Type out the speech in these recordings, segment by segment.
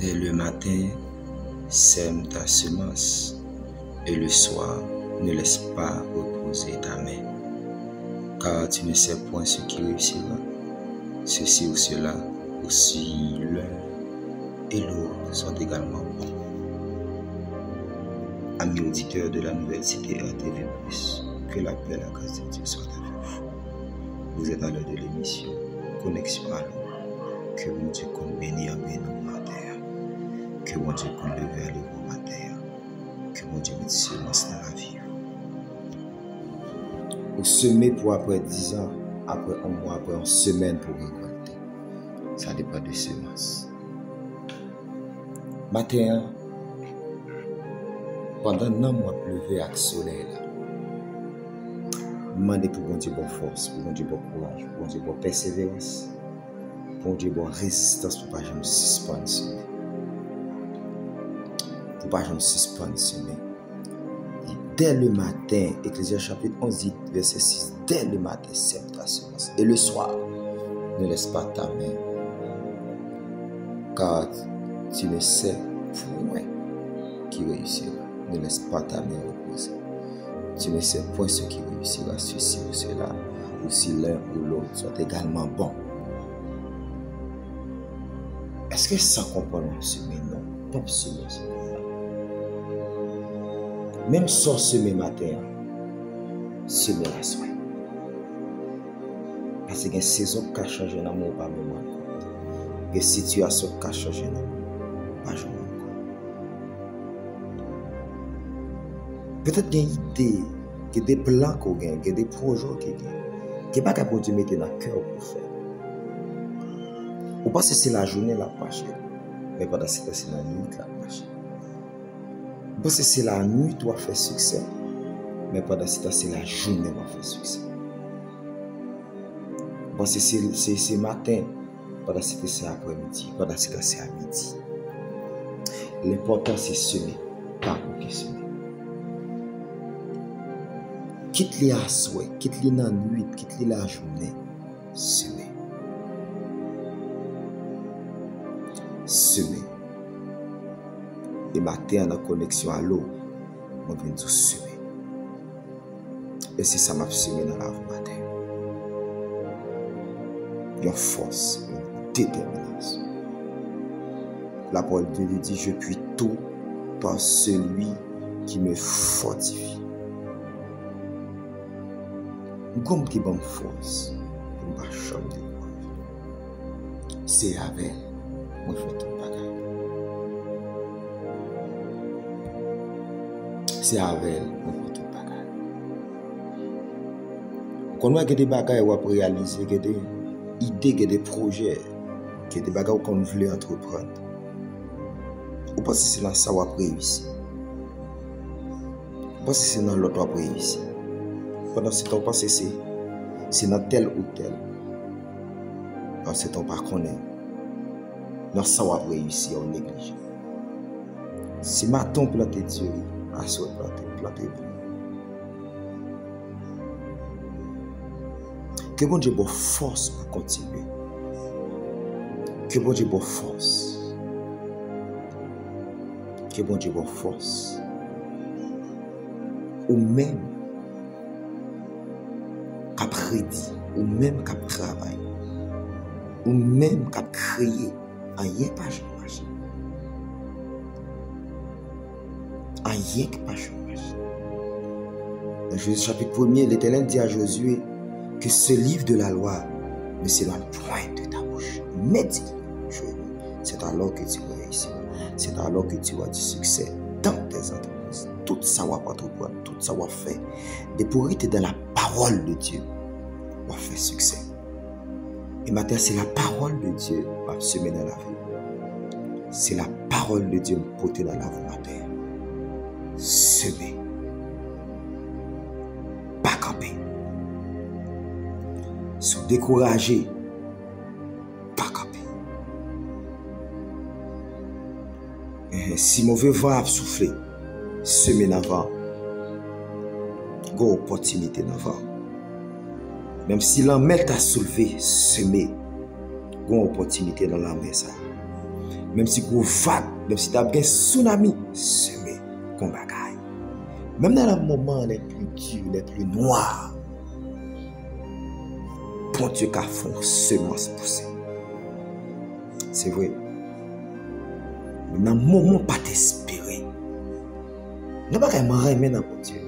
Dès le matin, sème ta semence, et le soir, ne laisse pas reposer ta main. Car tu ne sais point ce qui réussira, ceci ou cela, aussi l'un et l'autre sont également bons. Amis auditeurs de la nouvelle cité RTV+, que la paix et la grâce de Dieu soient avec vous. Vous êtes à l'heure de l'émission Connexion à l'eau. Que mon Dieu compte bénir nous matin. Que mon Dieu compte lever à l'évo matin. Que mon Dieu mette semence dans la vie. Vous semez pour après 10 ans, après un mois, après une semaine pour récolter. Ça dépend de semence. Matin, pendant un mois levé avec le soleil, demandez pour bon Dieu bonne force, pour bon Dieu bon courage, pour bon Dieu bonne persévérance, pour bon Dieu bonne résistance pour ne pas jamais suspendre semer. Pour ne pas jamais suspendre semer. Et dès le matin, Ecclésiaste chapitre 11, verset 6, dès le matin, sème ta semence. Et le soir, ne laisse pas ta main, car tu ne sais point qui réussira. Ne laisse pas ta main reposer. Tu ne sais point ce qui réussira, ceci ou cela, ou si l'un ou l'autre soit également bon. Est-ce que ça comprend semer? Non, pas semer. Même sans semer matin, semer la soirée. Parce qu'il y a une saison qui a changé dans mon pas même. Il y a une situation qui a changé dans mon pas jamais. Peut-être qu'il y a une idée, qu'il y a des plans qu'on gagne, qu'il y a des projets qu'on gagne, qu'il n'y a pas qu'à Dieu mettre dans le cœur pour faire. Ou pas si c'est la journée la marche, mais pendant ce temps c'est la nuit la marche. Ou pas si c'est la nuit qui va faire succès, mais pendant ce temps c'est la journée qui va faire succès. Ou pas si c'est matin, pendant ce temps c'est après-midi, pendant ce temps c'est à midi. L'important c'est semer, pas pour qui semer. Quitte-les à souhait, quitte-les dans la nuit, quitte-les la journée, semer. Semer. Et matin, en connexion à l'eau, on vient de semer. Et c'est ça m'a semé dans la vie matin. Une force, une détermination. La parole de Dieu dit, je puis tout par celui qui me fortifie. Comme qui bonne force, pour ne pas changer de quoi. C'est avec moi je fais tout bagage. C'est avec moi je fais tout bagage. Quand on a des bagages à réaliser, des idées, des projets, des bagages qu'on veut entreprendre. Ou pas si c'est dans ça qu'on va réussir. Ou pas si c'est dans l'autre qu'on va réussir. Pendant ce temps passé, c'est dans tel ou tel. Dans ce temps pas qu'on est. Dans ça, on va réussir, on néglige. Si matin planter Dieu, à ce planter. Que bon Dieu ait force pour continuer. Que bon Dieu ait force. Que bon Dieu ait force. Ou même qu'à prédire, ou même qu'à travailler, ou même qu'à créer, rien pas changer. Rien pas changer. Dans Josué chapitre 1er, l'Éternel dit à Josué que ce livre de la loi ne s'éloigne point de ta bouche. Mais dis, c'est alors que tu vas réussir. C'est alors que tu vas du succès dans tes entreprises. Tout ça va entreprendre, tout ça va faire. De pour être dans la parole de Dieu, va faire succès. Et maintenant, c'est la parole de Dieu qui va semer dans la vie. C'est la parole de Dieu qui va porter dans la vie matin. Semer. Pas camper. Se décourager. Pas camper. Si mauvais vent a soufflé, semer dans le vent. Go opportunité dans le vent. Même si la mer t'a soulevé, semer, une opportunité dans la mer. Même si vous vague, même si tu as bien tsunami, semer qu'on bagaille. Même dans les moments les plus durs, les plus noirs, bon Dieu qui a fait semence pousser. C'est vrai. Mais dans le moment, pas t'espérer. Ne pas qu'à m'aimer dans bon Dieu.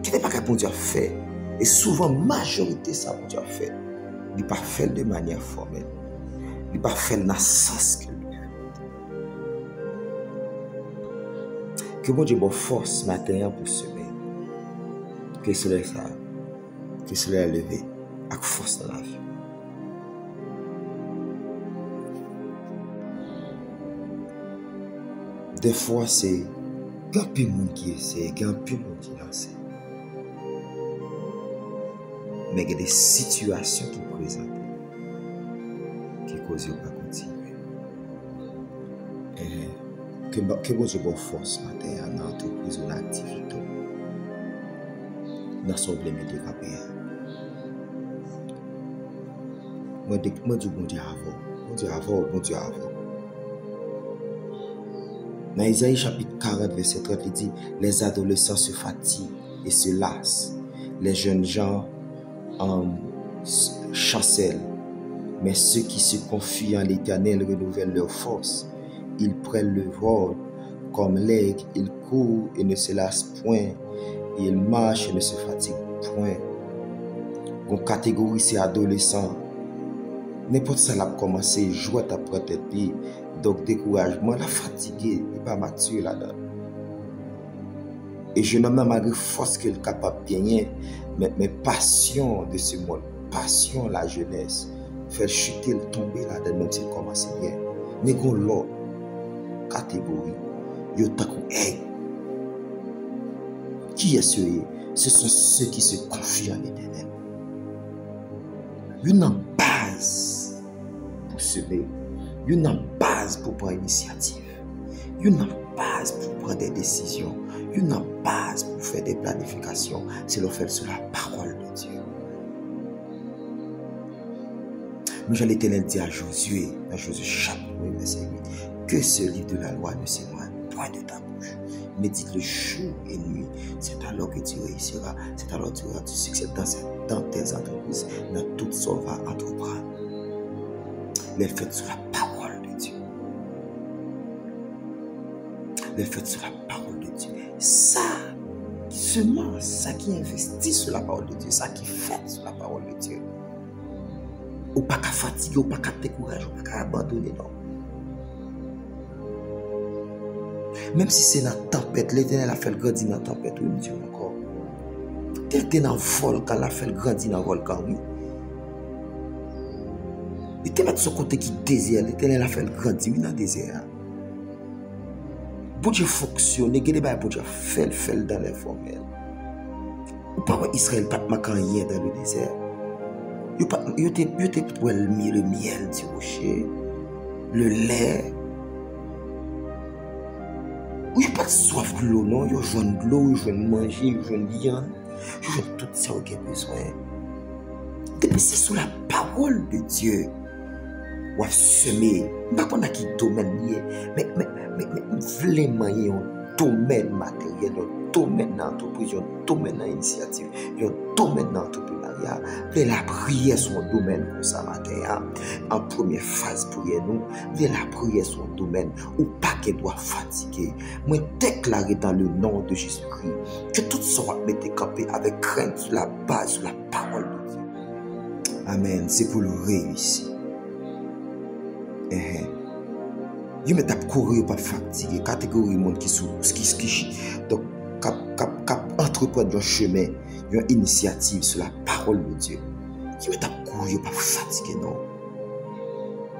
Qui n'est pas qu'à bon Dieu fait. Et souvent, majorité ça bon Dieu fait. Il n'est pas fait de manière formelle. Il n'est pas fait dans le sens que lui. Que bon Dieu ait force matin pour semer. Que cela ça. Que cela est levé. Avec force dans la vie. Des fois, c'est grand peu de monde qui essaie, grand peu de monde qui lance. Mais il y a des situations qui présentent, qui causent de ne pas continuer. Et que vous ayez force matin dans l'entreprise ou dans l'activité, dans son blé de KPA. Moi, je dis bon Dieu avant, bon Dieu avant. Dans Isaïe chapitre 40, verset 30, il dit, les adolescents se fatiguent et se lassent. Les jeunes gens chancellent. Mais ceux qui se confient en l'Éternel renouvellent leur force. Ils prennent le vol comme l'aigle, ils courent et ne se lassent point. Ils marchent et ne se fatiguent point. Une catégorie, c'est adolescents. N'importe ça, a commencé, jouer à prendre tête. Donc, découragement, la fatigue, il n'est pas mature là-dedans. Et je n'ai même pas de force qu'il est capable de gagner, mais passion de ce monde, passion de la jeunesse, faire chuter, tomber là-dedans, même s'il commence bien. Mais qu'on l'autre catégorie, il y a qui est ce? Ce sont ceux qui se confient en l'Éternel. Il y a une base pour semer. Il y a une base pour prendre l'initiative. Il y a une base pour prendre des décisions. Il y a une base pour faire des planifications. C'est le faire sur la parole de Dieu. Mais j'ai l'Éternel dit à Josué, dans Josué chapitre 1, verset 8, que ce livre de la loi ne s'éloigne point de ta bouche. Médite le jour et nuit. C'est alors que tu réussiras. C'est alors que tu auras du succès dans tes entreprises, dans tout ce qu'on va entreprendre. Les faites sur la parole de Dieu. Les faites sur la parole de Dieu. Ça qui semence, ça qui investit sur la parole de Dieu, ça qui fait sur la parole de Dieu. Ou pas qu'à fatiguer, ou pas qu'à décourager, ou pas qu'à abandonner, non. Même si c'est dans la tempête, l'Éternel a fait le grandir dans la tempête, oui, Dieu encore. Tel que dans le volcan, il a fait le grandir dans le volcan, oui. Il te met de son côté qui désire, l'Éternel a fait le grandir, oui, dans le désert. Pour Dieu fonctionner, il y a des choses pour Dieu faire dans l'informel. Ou pas Israël, pas de rien dans le désert. Il était pour le miel du rocher, le lait. Il n'y a pas de soif de l'eau, non. Il y a besoin de l'eau, il y a besoin de manger, il y a besoin de viande, il y a besoin de tout ça qu'il y a besoin. Depuis c'est sur la parole de Dieu. Ou à semer. Je ne sais pas qui domaine lié, mais vraiment, il y a un domaine matériel, un domaine dans l'entreprise, un domaine dans l'initiative, un domaine dans l'entrepreneuriat. La prière sur un domaine comme ça matin. En première phase, prière nous. La prière sur un domaine où pas qu'elle doit fatiguer. Moi, déclarer dans le nom de Jésus-Christ que tout sera mis campé avec crainte sur la base, sur la parole de Dieu. Amen. C'est pour le réussir. Vous mettez à courir, pas fatigué. Catégorie de monde qui donc, cap entreprendre un chemin, une initiative sur la parole de Dieu. Vous mettez à courir, pas fatigué, non.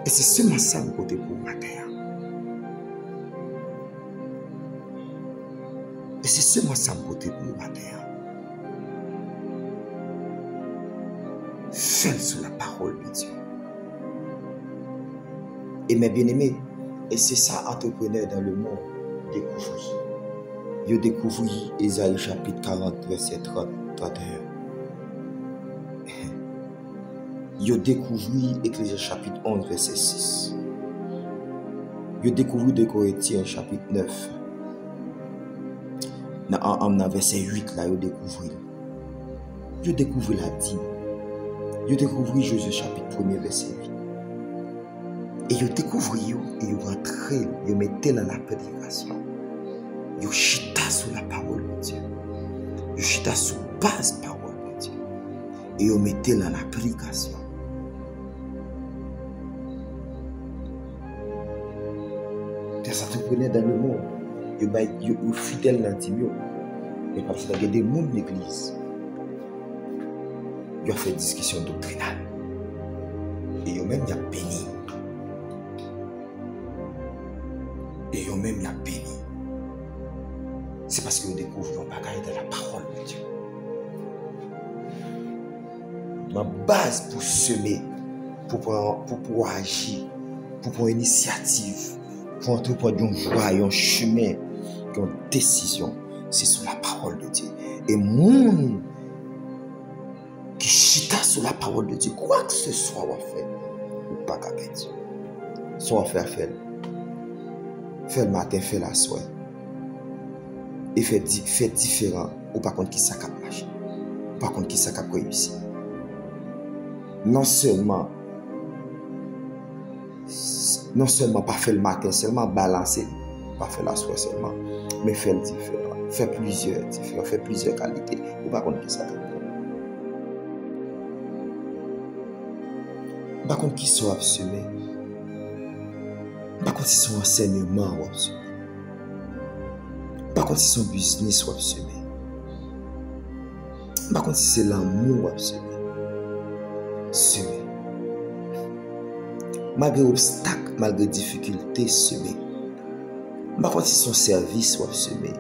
Et c'est seulement ça mon côté pour ma terre. Et c'est seulement ça mon côté pour ma terre. Faites sur la parole de Dieu. Et mes bien-aimés, et c'est ça, entrepreneur dans le monde, découvrir. Je découvre Isaïe chapitre 40, verset 30, 31. Je découvre Ecclésiaste chapitre 11, verset 6. Je découvre de Corinthiens chapitre 9. Dans verset 8, là, je découvre la dîme. Je découvre Josué chapitre 1, verset 8. Et je découvre, et je rentre, je mettais dans la prédication. Je chita sur la parole de Dieu. Je chita sur base parole de Dieu. Et je mettais dans la prédication. Des entrepreneurs dans le monde, ils sont fidèles dans le monde. Et parce qu'il y a des gens de l'église, ils ont fait discussion doctrinale. Et ils ont même béni. Et ils ont même béni. C'est parce qu'ils découvrent un bagage de la parole de Dieu. Ma base pour semer, pour pouvoir agir, pour prendre une initiative, pour entreprendre une voie, un chemin, une décision, c'est sur la parole de Dieu. Et monde qui chita sur la parole de Dieu, quoi que ce soit, on va faire, ou pas qu'à Dieu. Soit on va faire. Fait le matin, fait la soirée. Et fait différent, ou par contre qui ça cap marcher. Par contre qui ça cap réussir. Non seulement pas faire le matin, seulement balancer, pas faire la soirée seulement, mais faire le différent, faire plusieurs qualités, ou par contre qui ça cap. Par contre qui soit semé. Par contre si son enseignement ou semé. Par contre si son business ou semé. Par contre si c'est l'amour ou semé. Semer. Malgré obstacles, malgré difficultés, semer. Par contre si son service ou semé.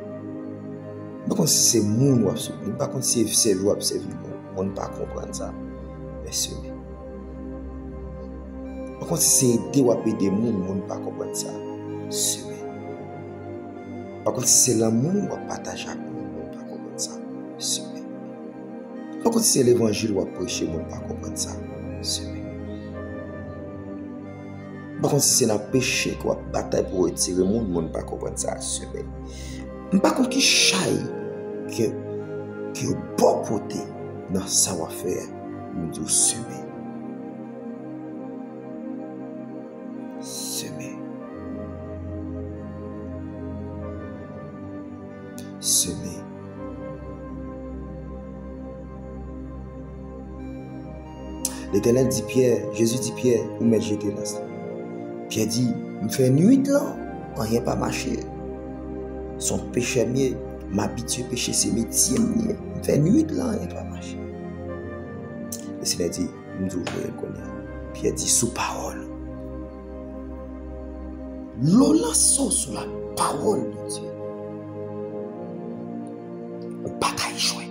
Par contre si c'est moun ou semé. Par contre si c'est vous ou semé. On ne peut pas comprendre ça. Mais semer. Par contre, si c'est aider ou aider des gens, on ne peut pas comprendre ça. Semer. Par contre, si c'est l'amour ou partager avec nous, on ne peut pas comprendre ça. Semer. Par contre, si c'est l'évangile ou prêcher, on ne peut pas comprendre ça. Semer. Par contre, si c'est dans le péché ou bataille pour retirer le monde, on ne peut pas comprendre ça. Semer. Par contre, qui chaille, qui est bon côté dans le savoir-faire, nous devons semer. Semer. L'Éternel dit Pierre, Jésus dit Pierre, où m'est jeté là? Pierre dit, me fait nuit là, rien pas marcher. Son péché mieux, m'habituer péché c'est métier mieux. Me fait nuit là, rien pas marcher. Le Seigneur dit, nous ouvrons Pierre dit sous parole. L'eau la sort sur la parole de Dieu. On pas qu'à échouer.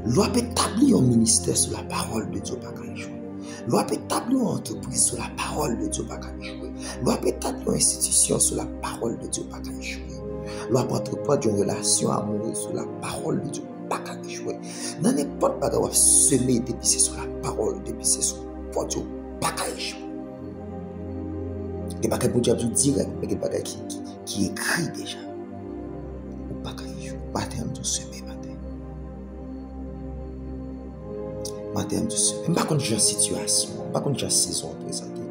L'on peut établir un ministère sur la parole de Dieu, pas qu'à échouer. L'on peut établir une entreprise sur la parole de Dieu, pas qu'à échouer. L'on peut établir une institution sur la parole de Dieu, pas qu'à échouer. L'on peut entreprendre une relation amoureuse sur la parole de Dieu, pas qu'à échouer. Dans n'importe quoi, on va semer, dépisser sur la parole, dépisser sur Dieu, pas qu'à échouer. Il n'y a pas de Dieu direct, mais il y a pas qui écrit déjà. Ou pas qu'à échouer. Matin, on semer, matin. Matin, on semer. Pas contre la situation, pas contre la saison présentée.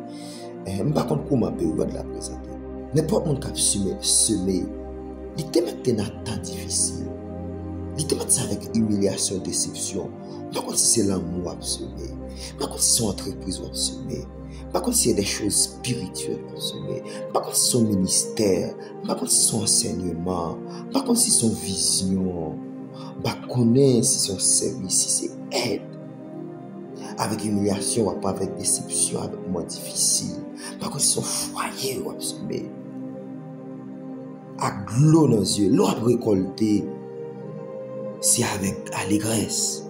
Pas contre comment la période la présenter. N'importe monde qui a semé, il te met dans un temps difficile. Il te met ça avec humiliation, déception. Pas contre si c'est l'amour à semer. Pas contre si c'est une entreprise à semer. Pas contre si c'est des choses spirituelles à semer. Pas contre si c'est son ministère. Pas contre si c'est son enseignement. Pas contre si c'est son vision. Pas contre si c'est son service, si c'est aide. Avec humiliation, pas avec déception, avec moins difficile. Pas contre si c'est son foyer à semer. À l'eau dans les yeux, l'eau à récolter, c'est avec allégresse.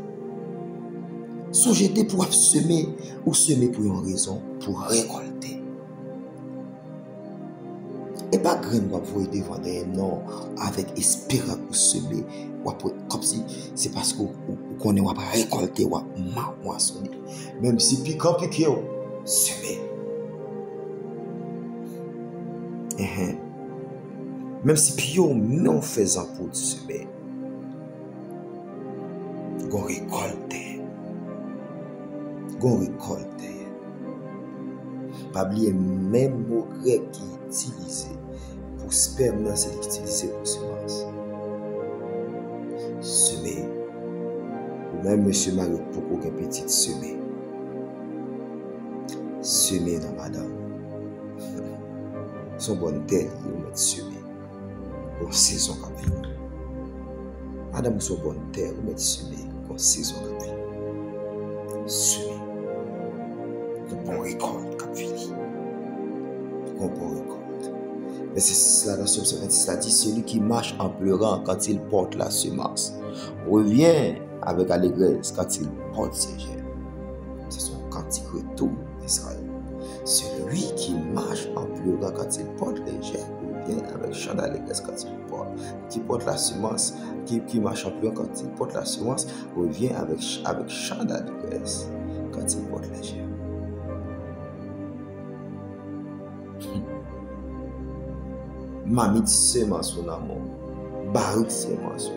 Songez pour semer ou semer pour une raison, pour récolter. Et pas graine pour vous devant non, avec espérance pour semer. Comme si c'est parce qu'on est récolté ou moissonner. Même si piquant piqué, semer. Même si pio non faisant pour semer. Qu'on récolte. Qu'on récolte. Pas oublier même mot grec qui est utilisé pour sperme, c'est utilisé pour semence. Semer. Ou même monsieur Mario pour qu'un petit semer. Semer dans madame. Son bonne terre, il va semer. Pour saison capille. Madame, son bonne terre, il va semer. Pour saison capille. Semer. Pour bon récolte capille. Pour bon récolte. Mais c'est cela dans Somme 56, ça dit celui qui marche en pleurant quand il porte la semence revient avec allégresse quand il porte ses germes. C'est son cantique retour d'Israël. Celui qui marche en pleurant quand il porte les germes revient avec chant d'allégresse quand il porte la semence, qui marche en pleurant quand il porte la semence revient avec chant d'allégresse quand il porte les germes. Mamie dit semence son amour, Baruch semence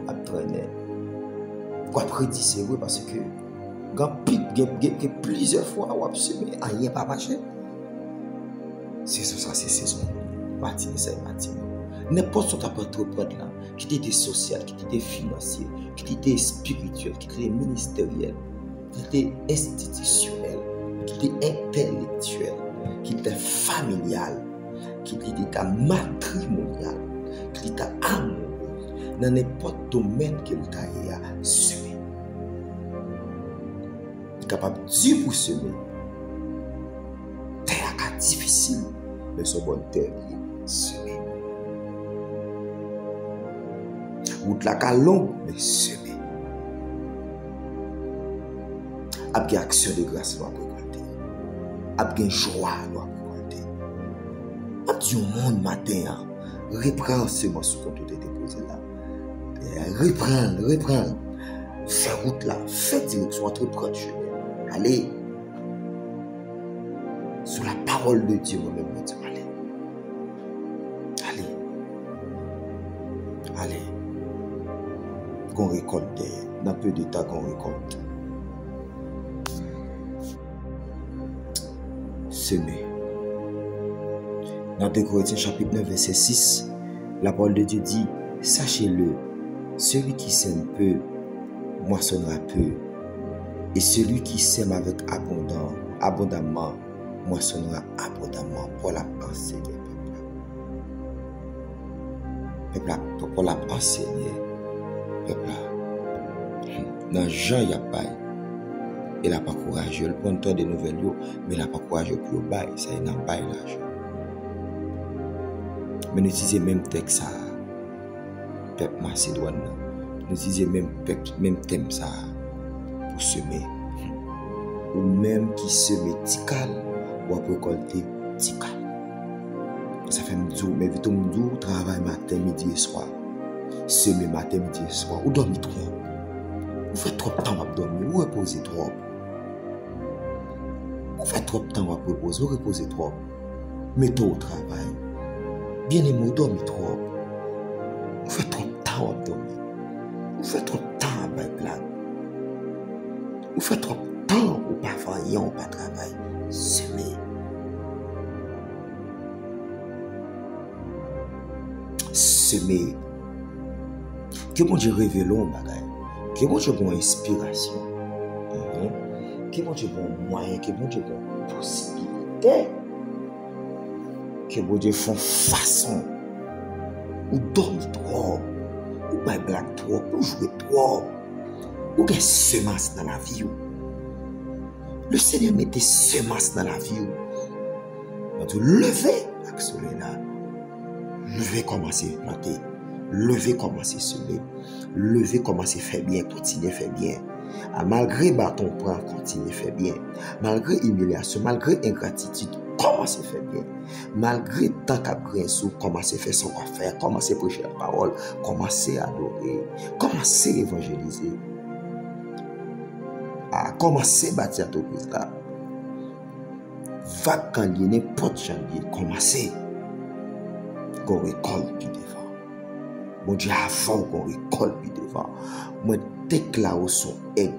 après quoi prédit c'est vrai parce que plusieurs fois on a semé rien pas marché. C'est ça c'est saison. Parti de ça parti. N'importe ce que tu peux entreprendre là, qui était social, qui était financier, qui était spirituel, qui était ministériel, qui était institutionnel, qui était intellectuel, qui était familial, qui était matrimonial, qui était amoureux, dans n'importe quel domaine qu'il t'a semé. Il est capable de dire pour semer. Terre difficile, mais son bon terre est semé. Route la longue, mais semé. Après action de grâce, nous avons récolté. Après joie, nous avons récolté. Après du monde matin, reprends ce morceau qu'on te déposé là. Reprends. Fais route là, fais direction, entreprendre chemin. Allez. Sous la parole de Dieu, moi-même, je dis, allez. Qu'on récolte, dans peu de temps qu'on récolte. Semer. Dans 2 Corinthiens chapitre 9, verset 6, la parole de Dieu dit, sachez-le, celui qui sème peu, moissonnera peu, et celui qui sème avec abondamment, moissonnera abondamment pour la pensée des peuples. Pour la pensée des peuples. Dans Jean, il y a bail. Il n'a pas courageux. Il prend le temps de nouvelles, mais il n'a pas courageux pour le bail. Ça, il n'a pas l'argent. Mais nous disons même texte ça. Peuple Macédoine. Nous disons même thème ça. Pour semer. Ou même qui seme tical. Ou à récolter tical. Ça fait m'dou, mais vite m'dou, travail matin, midi et soir. Semer matin, midi et soir. Ou dormir trop. Ou fait trop de temps à dormir, ou reposer trop. Ou fait trop de temps à reposer, ou reposer trop. Mettez au travail. Bien aimé, ou dormir trop. Ou fait trop de temps à dormir. Ou fait trop de temps à bailler blague. Ou fait trop de temps ou pas faire ou pas travail. Semer. Semer. Que bon Dieu révèle un bagage. Que bon Dieu bon inspiration. Que bon Dieu bon moyen. Que bon Dieu bon possibilité. Que bon Dieu font façon. Ou dormir trop. Ou pas blague trop. Ou jouer trop. Ou des semences dans la vie. Le Seigneur met des semences dans la vie. Donc, levez avec cela. Levez, commencez à planter. Levez, commencez à semer. Levez, commencez à faire bien. Continuez à faire bien. Malgré bâton prend, continue faire bien. Malgré humiliation, malgré ingratitude, commencez à faire bien. Malgré tant qu'à grincer, commencez à faire son affaire, commencez à prêcher la parole, commencez à adorer, commencez à évangéliser. Commencez à bâtir l'entreprise là. Va quand il y a n'importe janvier, commencez. Qu'on récolte puis devant. Mon Dieu, avant qu'on récolte puis devant. Moi, déclare son aide.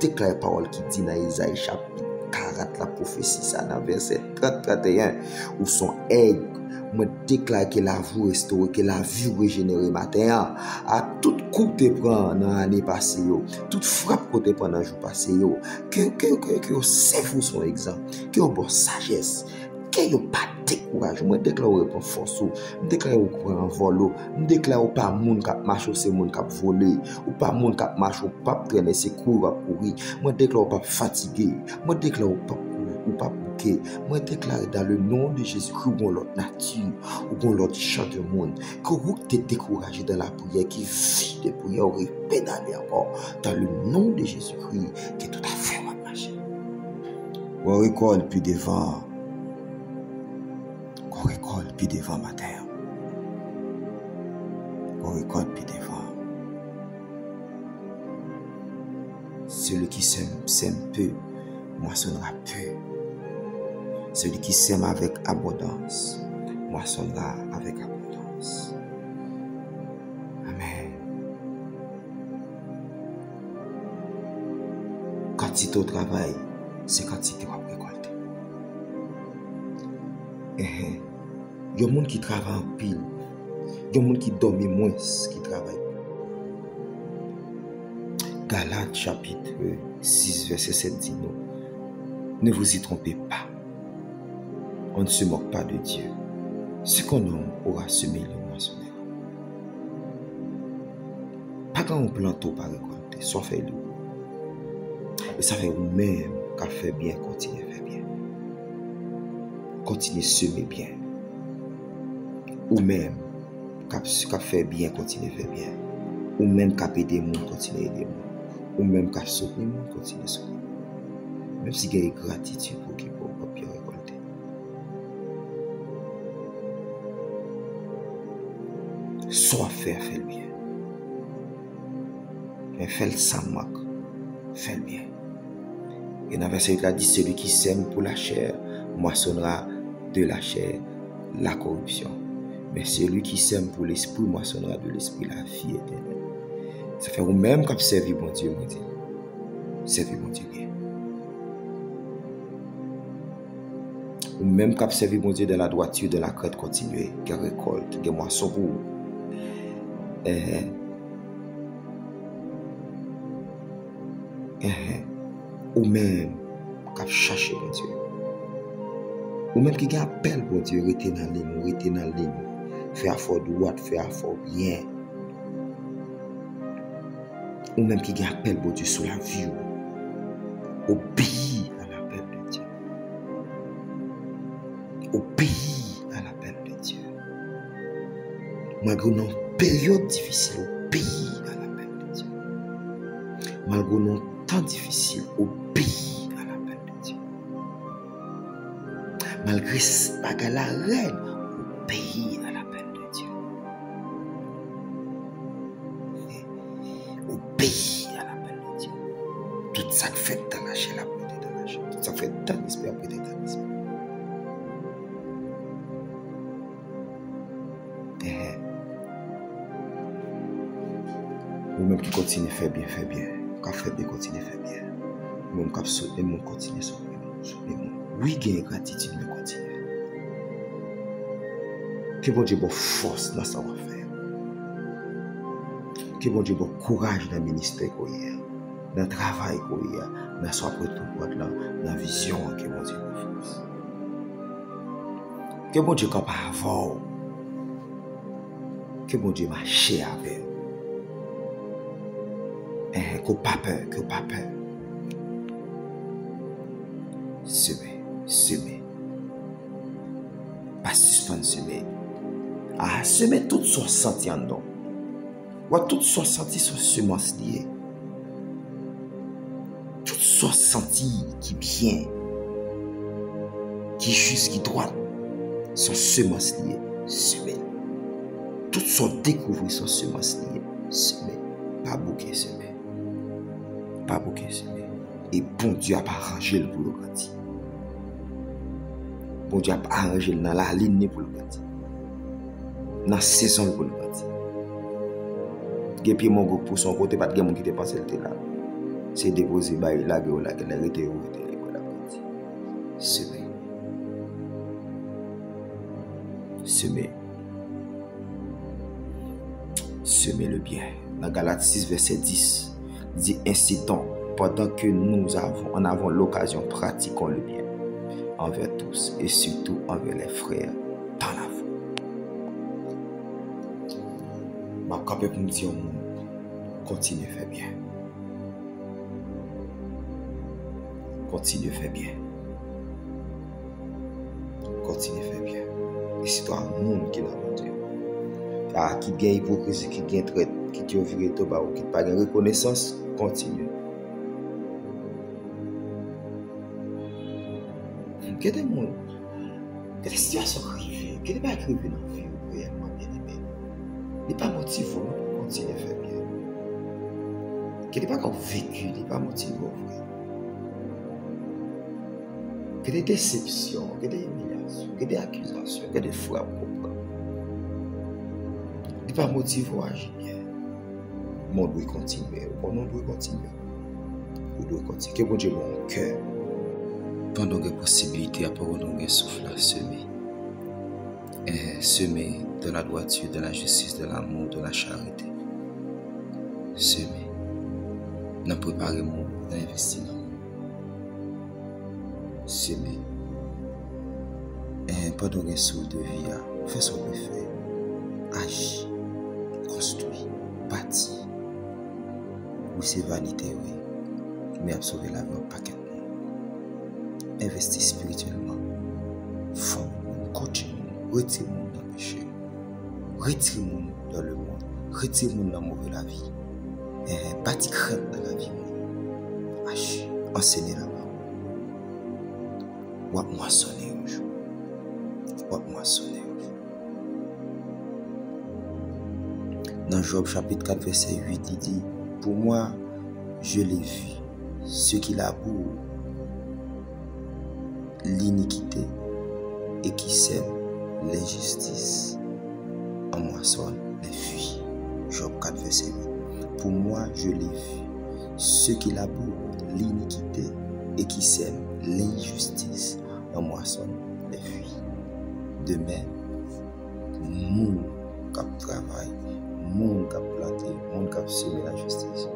Déclare la parole qui dit dans Isaïe chapitre 40, la prophétie, ça, dans verset 30-31, où son aide. Moi, déclare que la vie restaurée, que la vie régénérée matin, à toute coupe te prend dans l'année passée, toute frappe que te prend dans le jour passé, que vous savez son exemple, que vous avez sagesse, que vous pas découragé. Moi, déclare vous prend force, je déclare vous prend vol, je déclare pas monde qui marche, c'est monde qui volé, ou pas monde qui marche, ou pas traîner, c'est courir, courir. Moi, déclare pas fatigué, moi, déclare pas ou pas bouquet. Moi, déclare dans le nom de Jésus-Christ, ou l'autre nature, ou l'autre chant de monde, que vous êtes découragé dans la prière, qui vit de prière, ou pédaler encore, dans le nom de Jésus-Christ, qui est tout à fait ma marche. On récolte puis devant, on récolte puis devant matin, on récolte puis devant. Celui qui sème peu, moissonnera peu. Celui qui sème avec abondance, moissonnera avec abondance. Amen. Quantité au travail, c'est quantité qu'on récolte. Il y a des gens qui travaillent en pile. Il y a des gens qui dorment moins, qui travaillent. Galates chapitre 6, verset 7 dit nous. Ne vous y trompez pas. On ne se moque pas de Dieu. Ce qu'on aura semé, le moissonnera. Pas quand on plante, on pas récolter. Soit fait-le. Et ça fait vous-même qu'à faire bien, continuez à faire bien. Continuez à semer bien. Ou même qu'à faire bien, continuez à faire bien. Ou même qu'à aider les gens, continuez à aider les gens. Ou même qu'à soutenir les gens, continuez à soutenir. Même si il y a gratitude pour qui pour bien récolter. Soit faire le bien. Mais fais le sans moque. Fais le bien. Et dans le verset 8, il dit, celui qui sème pour la chair, moissonnera de la chair la corruption. Mais celui qui sème pour l'esprit, moissonnera de l'esprit la vie éternelle. Ça fait vous-même qu'à servir bon Dieu, mon Dieu. Servir bon Dieu bien. Ou même qu'à servir bon Dieu de la droiture, de la crête continuée, qui récolte, qui moisson pour vous. Ou même qu'à chercher bon Dieu. Ou même qui appelle bon Dieu, rester dans la ligne, faire fort droit, faire fort bien. Ou même qui appelle bon Dieu sur la vie, obéir à l'appel de Dieu. Obéir à l'appel de Dieu. Malgré une période difficile, obéir à l'appel de Dieu. Malgré un temps difficile, obéir à l'appel de Dieu. Malgré la reine, obéir à l'appel de Dieu. Obéir à l'appel de Dieu. Tout ça fait dans la chair, la prêter dans la chair. Tout ça fait dans l'esprit, la prêter dans l'esprit. Ou même qui continue à faire bien, qui fait bien, continue à faire bien. Ou même qui soutenir, même continue à soutenir. Oui, il y a gratitude, mais continue. Que bon Dieu ait force dans sa faire. Que bon Dieu ait courage dans le ministère, dans le travail, dans son prêtre, dans la vision, que bon Dieu ait force. Que bon Dieu ait capable avant. Que bon Dieu marche avec. Que pas peur. Semer. Pas suspendre semer. Semer tout son senti en dedans. Ou tout son senti sur semence liée. sortes senti qui bien, qui juste, qui droit, sont semences liées, semées. Toutes sortes découvrir sont semences liées, semées. Pas bouquet semé. Pas bouquet semé. Et bon Dieu a pas arrangé le pour le grandir. Bon Dieu a pas arrangé dans la ligne pour le grandir. Dans la saison pour le grandir. Gepi mon groupe pour son côté, pas de monde qui te pense elle là. C'est déposé bail la gueule là qu'elle arrêté ou la grandir. Semer. Semer. Semer le bien. Dans Galates 6, verset 10, il dit ainsi donc, pendant que nous avons l'occasion, pratiquons le bien envers tous et surtout envers les frères dans la foi. Ma capable pour me dire au monde, continue à faire bien. Continue à faire bien. Continue à faire bien. Et c'est toi un monde qui n'a pas Dieu. Ah, qui gagne hypocrisie, qui gagne traite, qui te viré tout bas, qui n'a pas de reconnaissance, continue. Que des monde, que des situations arrivent, que des pas arrivées dans la vie, réellement bien aimé. Il n'est pas motivé pour continuer à faire bien. Que des pas vécu, il n'est pas motivé pour vrai. Que des déceptions, que des humiliations, que des accusations, que des frappes. Il n'est pas motivé à agir bien. Le monde doit continuer. Le monde doit continuer. Vous devez continuer. Que bon Dieu bon cœur. Pendant que possibilité, après on a souffle à semer. Semer de la droiture, de la justice, de l'amour, de la charité. Semer. Nous préparer mon, nous investir dans mon. Semer. Pendant que souffle de vie, fais ce qu'on peut faire. Agis. Construit, bâti. Oui, c'est vanité, oui. Mais absorber la vie au paquet de monde. Investir spirituellement. Forme, coacher, retirer le monde dans le péché. Retirer le monde dans le monde. Retirer le monde dans la mauvaise vie. Bâti crainte dans la vie. Agis. Enseigner la parole. Ou moissonner un jour. Ou moissonner. Dans Job chapitre 4 verset 8, il dit, pour moi, je l'ai vu, ceux qui labourent l'iniquité et qui sèment l'injustice en moissonne les fruits. Job 4 verset 8. Pour moi, je l'ai vu, ceux qui labourent l'iniquité et qui sèment l'injustice en moissonne les fruits. De même, nous qui travaillons, monde qui a planté, monde qui a semé la justice.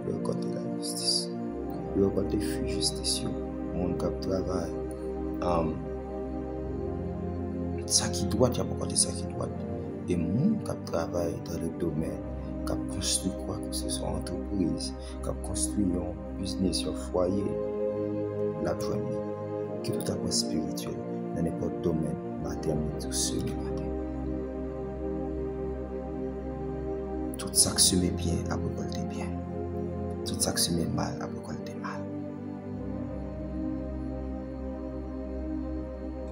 Le récolte la justice. Le récolte des fruits justice. Monde qui a travaillé. Ça qui doit, il y a beaucoup de ça qui doit. Et monde qui a travaillé dans le domaine, qui a construit quoi que ce soit, entreprise, qui a construit un business, un foyer, la joie, qui est tout à fait spirituel, dans n'importe domaine, matériel, tout seul matin. Tout ça qui se met bien a récolté bien. Tout ça qui se met mal a récolté mal.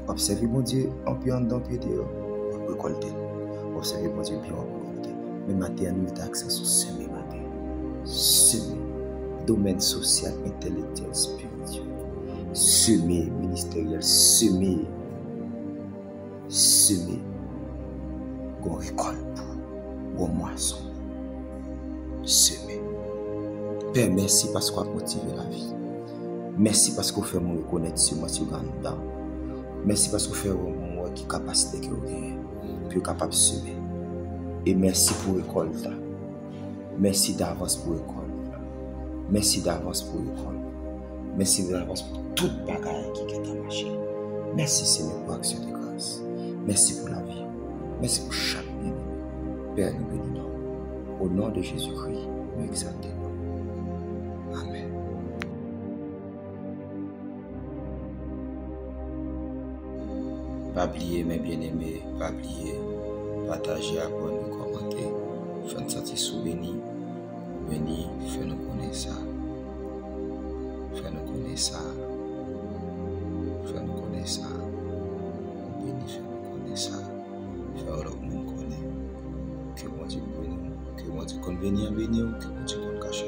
Observez mon Dieu en pied en dedans, pied dehors, on récolté. Observez mon Dieu bien en récolté. Mais matin, nous mettons accent sur semer matin. Semer. Domaine social, intellectuel, spirituel. Semer, ministériel, semer. Semer. Qu'on récolte pour moisson. Semer. Père, merci parce qu'on a motivé la vie. Merci parce qu'on fait me reconnaître sur moi, sur dedans. Merci parce qu'on fait moi qui capacité que vous avez, puis capable de semer. Et merci pour l'école. Merci d'avance pour l'école. Merci d'avance pour l'école. Merci d'avance pour toute bagarre qui est en marché. Merci Seigneur pour l'action de grâce. Merci pour la vie. Merci pour chaque bien. Père, nous bénissons. Au nom de Jésus-Christ, nous exaltons. Amen. Pas oublier, mes bien-aimés, pas oublier, partager, abonner, commenter, faire nous sentir sous béni, fais nous connaître ça. Fais-nous connaître ça. Fais-nous connaître ça. Bénis, fais-nous connaître ça. Fais-nous nous connaître. Que bon Dieu bénisse. Que bon Dieu qu'on bénisse, que bon Dieu qu'on cache.